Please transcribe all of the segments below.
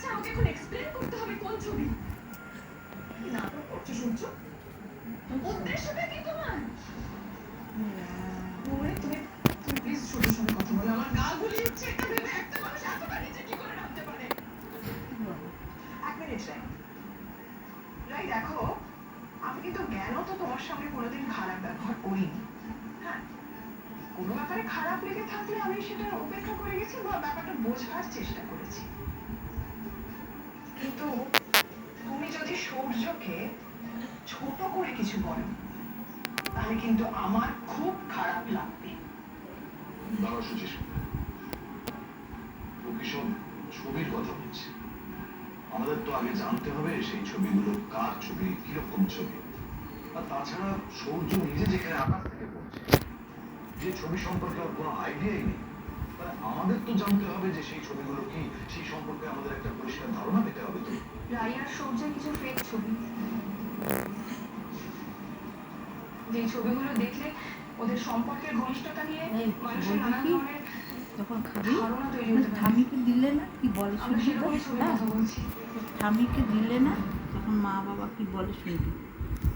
আচ্ছা আমাকে এখন এক্সপ্লেন করতে হবে কোন ছবি? কি নাটক করছো সূর্য? উদ্দেশ্যটা কি তোমার? ওরে তুমি তুমি প্লিজ সূর্যের সঙ্গে কথা বলো, আমার গা গুলিয়ে উঠছে এটা ভেবে একটা মানুষ এতটা নিচে কি করে নামতে পারে? এক মিনিট রাই দেখো, আমি কিন্তু জ্ঞানও তো তোমার সঙ্গে কোনোদিন খারাপ ব্যবহার করিনি। হ্যাঁ, কোনো ব্যাপারে খারাপ লেগে থাকলে আমি সেটা উপেক্ষা করে গেছি বা ব্যাপারটা বোঝার চেষ্টা করেছি। কিন্তু তুমি যদি সূর্যকে ছোট করে কিছু বলো তাহলে কিন্তু আমার খুব খারাপ লাগবে। দাঁড়া সুচিস, ও কিসব ছবির কথা বলছে। আমাদের তো আগে জানতে হবে সেই ছবিগুলো কার ছবি, কিরকম ছবি। আর তাছাড়া সূর্য নিজে যেখানে আকাশ থেকে পড়ছে, যে ছবি সম্পর্কে ওর কোনো আইডিয়াই নেই, আমাদের তো জানতে হবে যে সেই ছবিগুলো কি, সেই সম্পর্কে আমাদের একটা পরিষ্কার ধারণা পেতে হবে। তো রায়ার সূর্যের কিছু ফেক ছবি, যে ছবিগুলো দেখলে ওদের সম্পর্কের ঘনিষ্ঠতা নিয়ে মানুষের নানা ধরনের যখন খাবি ধারণা তৈরি হতে পারে। ঠামিকে দিলে না কি বলে আমরা শুনবি তো? সেরকমই ছবির হ্যাঁ, কথা বলছি। ঠামিকে দিলে না তখন মা বাবা কি বলে শুনবি।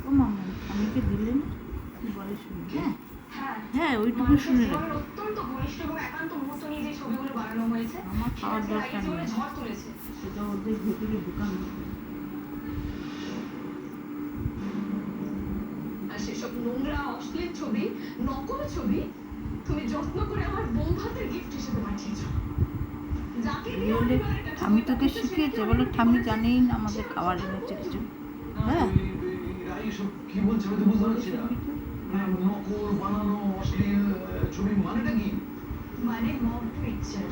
ও মামা ঠামিকে দিলে না কি বলে শুনবি। হ্যাঁ হ্যাঁ হ্যাঁ, ওইটুকু মানুষের শুনে জীবনের রাখবি। অত্যন্ত ঘনিষ্ঠ এবং একান্ত মুহূর্ত নিয়ে যে ছবিগুলো বানানো হয়েছে আমার খাওয়ার সেটা দরকার জীবনে নেই, ঝড় তুলেছে। সেটা ওদের ভেতরে ঢুকানো। আর সেসব নোংরা অশ্লীল ছবি, নকল ছবি তুমি যত্ন করে আমার বউ ভাতের গিফট হিসেবে পাঠিয়েছো। যাকে দিয়ে বলে পরিবারের কাছে ঠামি বইটা তোকে পড়তে শিখিয়েছে, সেটাকে বলে আমার ঠামি বলেছে, জানেই না আমাদের সে খাবার আমার এনেছে কিছু। বন্ধু। হ্যাঁ, এইসব কি বলছে আমি তো বুঝতে পারছি না। নকল বানানো অশ্লীল ছবি মানেটা কি? মানে মব পিকচার।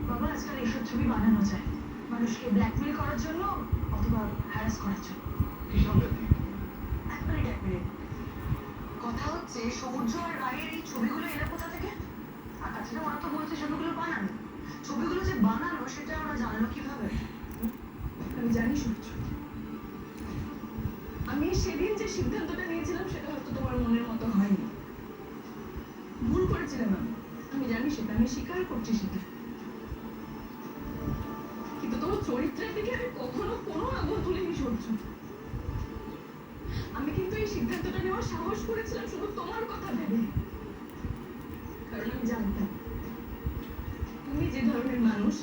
বাবা আজকাল এসব ছবি বানানো যায় মানুষকে ব্ল্যাকমেল করার জন্য অথবা হ্যারাস করার জন্য। কি সাংঘাতিক। এক মিনিট কথা হচ্ছে সূর্য আর রায়ের এই ছবিগুলো এলো কোথা থেকে? আর তাছাড়া ওরা তো বলছে ছবিগুলো বানানো। ছবিগুলো যে বানানো সেটা ওরা জানলো কিভাবে? আমি জানি সূর্য, আমি সেদিন যে সিদ্ধান্তটা নিয়েছিলাম সেটা হয়তো তোমার মনের মতো হয়নি, ভুল করেছিলাম আমি জানি সেটা, আমি স্বীকার করছি সেটা। কিন্তু তোমার চরিত্রের দিকে আমি কখনো কোনো আঙুল তুলিনি সূর্য। আমি কিন্তু এই সিদ্ধান্তটা নেওয়ার সাহস করেছিলাম শুধু তোমার কথা ভেবে, কারণ আমি জানতাম তুমি যে ধরনের মানুষ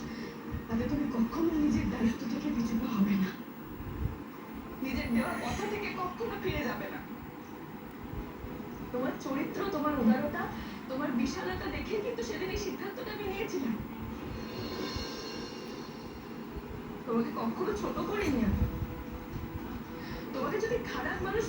তাতে তুমি কখনো নিজের দায়িত্ব থেকে পিছু পা হবে না, নিজের দেওয়ার কথা থেকে কখনো ফিরে যাবে না। তোমার চরিত্র, তোমার উদারতা, তোমার বিশালতা দেখে কিন্তু সেদিন এই সিদ্ধান্তটা আমি নিয়েছিলাম। তোমাকে কখনো ছোট করিনি আমি। তোমাকে যদি খারাপ মানুষ